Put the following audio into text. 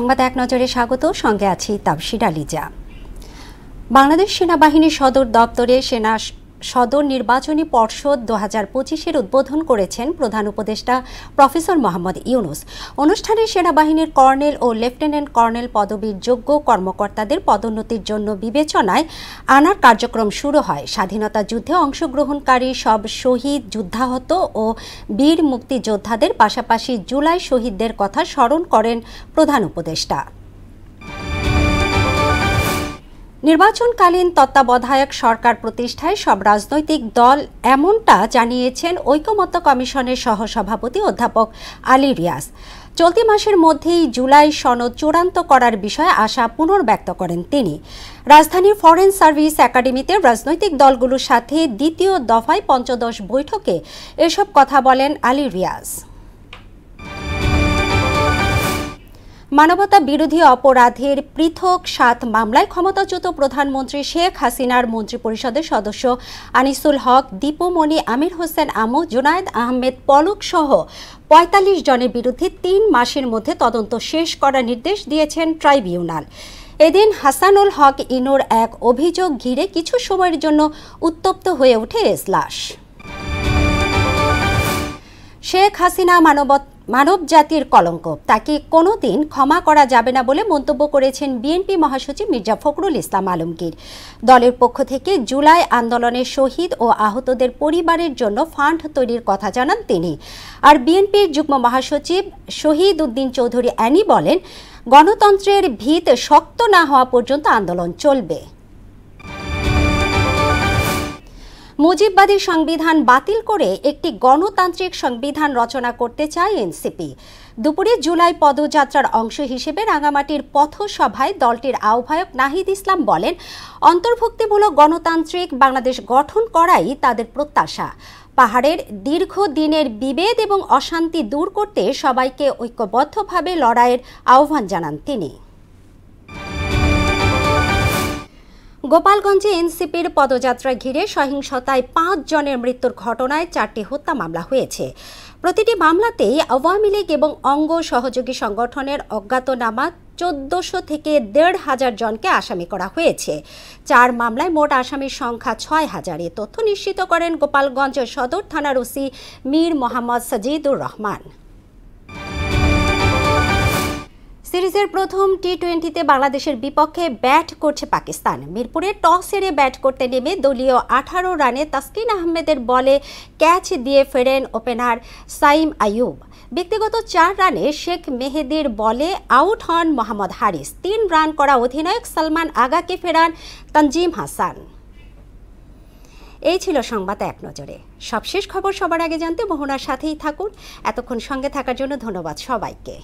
সংবাদ এক নজরে স্বাগত, সঙ্গে আছি তাবশিরা লিজা। বাংলাদেশ সেনাবাহিনীর সদর দপ্তরে সেনা সদর নির্বাচনী পর্ষদ 2025-এর উদ্বোধন করেছেন প্রধান উপদেষ্টা প্রফেসর মোহাম্মদ ইউনুস। অনুষ্ঠানে সেনাবাহিনীর কর্নেল ও লেফটেন্যান্ট কর্নেল পদবীর যোগ্য কর্মকর্তাদের পদোন্নতির জন্য বিবেচনায় আনার কার্যক্রম শুরু হয়। স্বাধীনতা যুদ্ধে অংশগ্রহণকারী সব শহীদ, যুদ্ধাহত ও বীর মুক্তিযোদ্ধাদের পাশাপাশি জুলাই শহীদদের কথা স্মরণ করেন প্রধান উপদেষ্টা। নির্বাচনকালীন তত্ত্বাবধায়ক সরকার প্রতিষ্ঠায় সব রাজনৈতিক দল এমনটা জানিয়েছেন ঐকমত্য কমিশনের সহসভাপতি অধ্যাপক আলী রিয়াজ। চলতি মাসের মধ্যেই জুলাই সনদ চূড়ান্ত করার বিষয়ে আশা পুনর্ব্যক্ত করেন তিনি। রাজধানীর ফরেন সার্ভিস একাডেমিতে রাজনৈতিক দলগুলোর সাথে দ্বিতীয় দফায় পঞ্চদশ বৈঠকে এসব কথা বলেন আলী রিয়াজ। মানবতা বিরোধী অপরাধের পৃথক 7 মামলায় ক্ষমতাচ্যুত প্রধানমন্ত্রী শেখ হাসিনার মন্ত্রিপরিষদের সদস্য আনিসুল হক, দীপুমণি, আমির হোসেন আমু, জুনায়েদ আহমেদ পলক সহ 45 জনের বিরুদ্ধে 3 মাসের মধ্যে তদন্ত শেষ করার নির্দেশ দিয়েছেন ট্রাইব্যুনাল। এদিন হাসানুল হক ইনুর এক অভিযোগ ঘিরে কিছু সময়ের জন্য উত্তপ্ত হয়ে ওঠে এজলাস। শেখ হাসিনা মানব জাতির কলঙ্ক, তাকে কোনোদিন ক্ষমা করা যাবে না বলে মন্তব্য করেছেন বিএনপি মহাসচিব মির্জা ফখরুল ইসলাম আলমগীর। দলের পক্ষ থেকে জুলাই আন্দোলনের শহীদ ও আহতদের পরিবারের জন্য ফান্ড তৈরির কথা জানান তিনি। আর বিএনপির যুগ্ম মহাসচিব শহীদ উদ্দিন চৌধুরী অ্যানি বলেন, গণতন্ত্রের ভিত শক্ত না হওয়া পর্যন্ত আন্দোলন চলবে। মুজিববাদী সংবিধান বাতিল করে একটি গণতান্ত্রিক সংবিধান রচনা করতে চায় এনসিপি। দুপুরে জুলাই পদযাত্রার অংশ হিসেবে রাঙামাটির পথসভায় দলটির আহ্বায়ক নাহিদ ইসলাম বলেন, অন্তর্ভুক্তিমূলক গণতান্ত্রিক বাংলাদেশ গঠন করাই তাদের প্রত্যাশা। পাহাড়ের দীর্ঘদিনের বিভেদ এবং অশান্তি দূর করতে সবাইকে ঐক্যবদ্ধভাবে লড়াইয়ের আহ্বান জানান তিনি। গোপালগঞ্জে এনসিপির পদযাত্রা ঘিরে সহিংসতায় 5 জনের মৃত্যুর ঘটনায় 4টি হত্যা মামলা হয়েছে। প্রতিটি মামলাতেই আওয়ামী লীগ এবং অঙ্গ সহযোগী সংগঠনের অজ্ঞাতনামা 1400 থেকে 1500 জনকে আসামি করা হয়েছে। 4 মামলায় মোট আসামির সংখ্যা 6000। এ তথ্য নিশ্চিত করেন গোপালগঞ্জ সদর থানার ওসি মীর মোহাম্মদ সাজিদুর রহমান। সিরিজের প্রথম টি-20তে বাংলাদেশের বিপক্ষে ব্যাট করছে পাকিস্তান। মিরপুরে টস হেরে ব্যাট করতে নেমে দলীয় 18 রানে তাসকিন আহমেদের বলে ক্যাচ দিয়ে ফেরেন ওপেনার সাইম আইয়ুব। ব্যক্তিগত 4 রানে শেখ মেহেদির বলে আউট হন মোহাম্মদ হারিস। 3 রান করা অধিনায়ক সালমান আগাকে ফেরান তানজিম হাসান। এই ছিল সংবাদ এক নজরে। সবশেষ খবর সবার আগে জানতে মোহনার সাথেই থাকুন। এতক্ষণ সঙ্গে থাকার জন্য ধন্যবাদ সবাইকে।